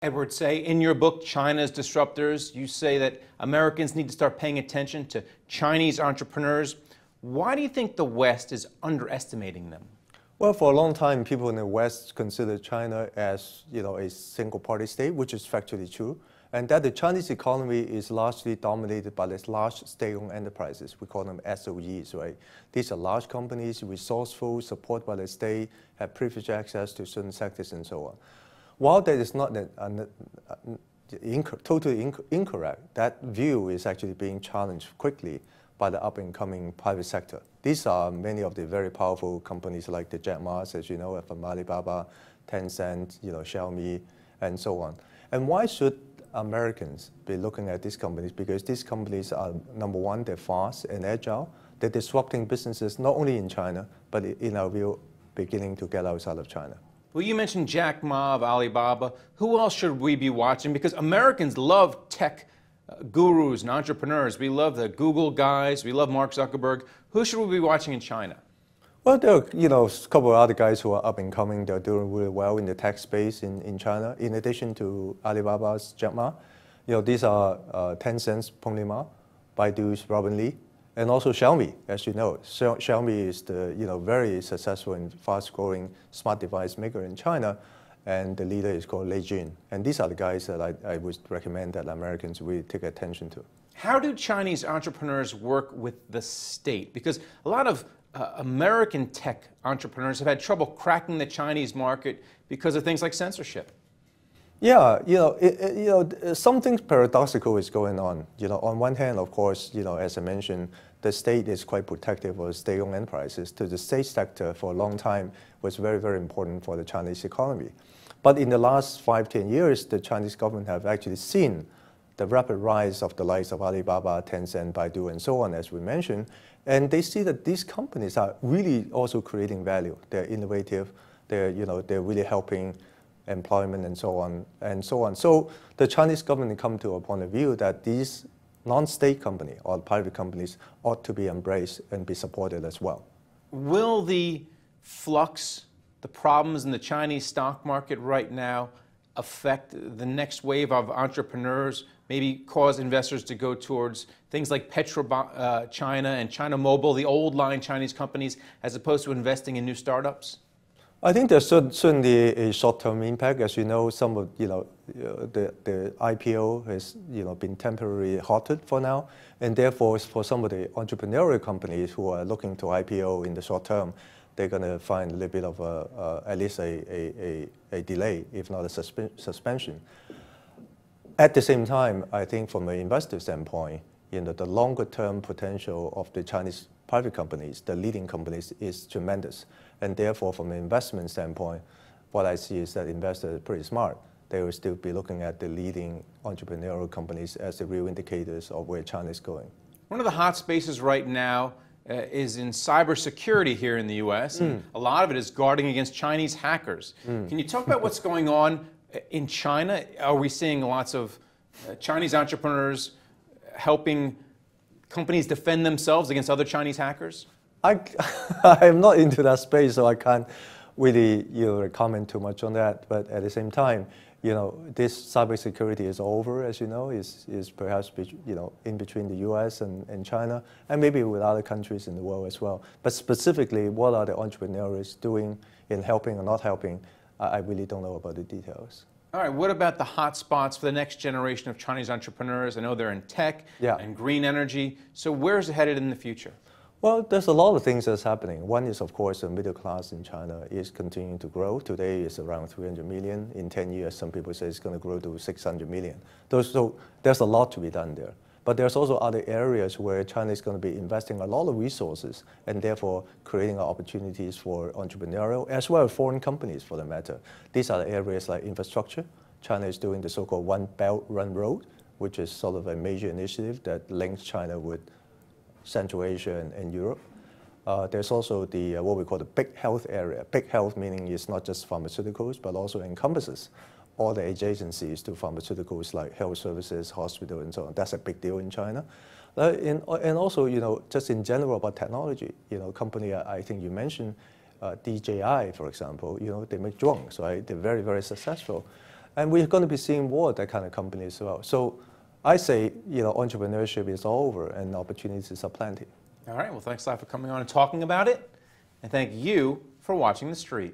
Edward, say in your book, China's Disruptors, you say that Americans need to start paying attention to Chinese entrepreneurs. Why do you think the West is underestimating them? Well, for a long time, people in the West consider China as, a single-party state, which is factually true, and that the Chinese economy is largely dominated by these large state-owned enterprises. We call them SOEs, right? These are large companies, resourceful, supported by the state, have privileged access to certain sectors, and so on. While that is not totally incorrect, that view is actually being challenged quickly by the up-and-coming private sector. These are many of the very powerful companies like the Jack Ma's, as you know, from Alibaba, Tencent, Xiaomi, and so on. And why should Americans be looking at these companies? Because these companies are, number one, they're fast and agile. They're disrupting businesses not only in China, but in our view, beginning to get outside of China. Well, you mentioned Jack Ma of Alibaba. Who else should we be watching? Because Americans love tech gurus and entrepreneurs. We love the Google guys. We love Mark Zuckerberg. Who should we be watching in China? Well, there are a couple of other guys who are up and coming. They're doing really well in the tech space in China. In addition to Alibaba's Jack Ma, these are Tencent's Pony Ma, Baidu's Robin Li, and also Xiaomi, as you know. Xiaomi is the very successful and fast-growing smart device maker in China, and the leader is called Lei Jun. And these are the guys that I would recommend that Americans really take attention to. How do Chinese entrepreneurs work with the state? Because a lot of American tech entrepreneurs have had trouble cracking the Chinese market because of things like censorship. Yeah, something paradoxical is going on. On one hand, of course, as I mentioned, the state is quite protective of state-owned enterprises. To the state sector for a long time was very, very important for the Chinese economy. But in the last 5, 10 years, the Chinese government have actually seen the rapid rise of the likes of Alibaba, Tencent, Baidu, and so on, as we mentioned, and they see that these companies are really also creating value. They're innovative. They're really helping employment and so on and so on. So the Chinese government come to a point of view that these non-state companies or private companies ought to be embraced and be supported as well. Will the flux, the problems in the Chinese stock market right now affect the next wave of entrepreneurs, maybe cause investors to go towards things like China and China Mobile, the old line Chinese companies, as opposed to investing in new startups? I think there's certainly a short-term impact. As you know, some of the IPO has been temporarily halted for now, and therefore for some of the entrepreneurial companies who are looking to IPO in the short term, they're going to find a little bit of at least a delay, if not a suspension. At the same time, I think from an investor standpoint, the longer-term potential of the Chinese private companies, the leading companies, is tremendous. And therefore, from an investment standpoint, what I see is that investors are pretty smart. They will still be looking at the leading entrepreneurial companies as the real indicators of where China is going. One of the hot spaces right now is in cybersecurity here in the U.S. A lot of it is guarding against Chinese hackers. Can you talk about what's going on in China? Are we seeing lots of Chinese entrepreneurs helping companies defend themselves against other Chinese hackers? I'm not into that space, so I can't really comment too much on that. But at the same time, this cybersecurity is over, as you know, is perhaps in between the U.S. and China, and maybe with other countries in the world as well. But specifically, what are the entrepreneurs doing in helping or not helping? I really don't know about the details. All right, what about the hot spots for the next generation of Chinese entrepreneurs? I know they're in tech and green energy. So where's it headed in the future? Well, there's a lot of things that's happening. One is, of course, the middle class in China is continuing to grow. Today, it's around 300 million. In 10 years, some people say it's going to grow to 600 million. So there's a lot to be done there. But there's also other areas where China is going to be investing a lot of resources and therefore creating opportunities for entrepreneurial as well as foreign companies, for the matter. These are the areas like infrastructure. China is doing the so-called One Belt, One Road, which is sort of a major initiative that links China with Central Asia and Europe. There's also the what we call the big health area. Big health meaning it's not just pharmaceuticals, but also encompasses all the adjacencies to pharmaceuticals like health services, hospital, and so on. That's a big deal in China. And also, just in general about technology, company I think you mentioned, DJI, for example, they make drones, right? They're very, very successful. And we're going to be seeing more of that kind of company as well. So I say, entrepreneurship is all over and opportunities are plenty. All right, well, thanks a lot for coming on and talking about it. And thank you for watching The Street.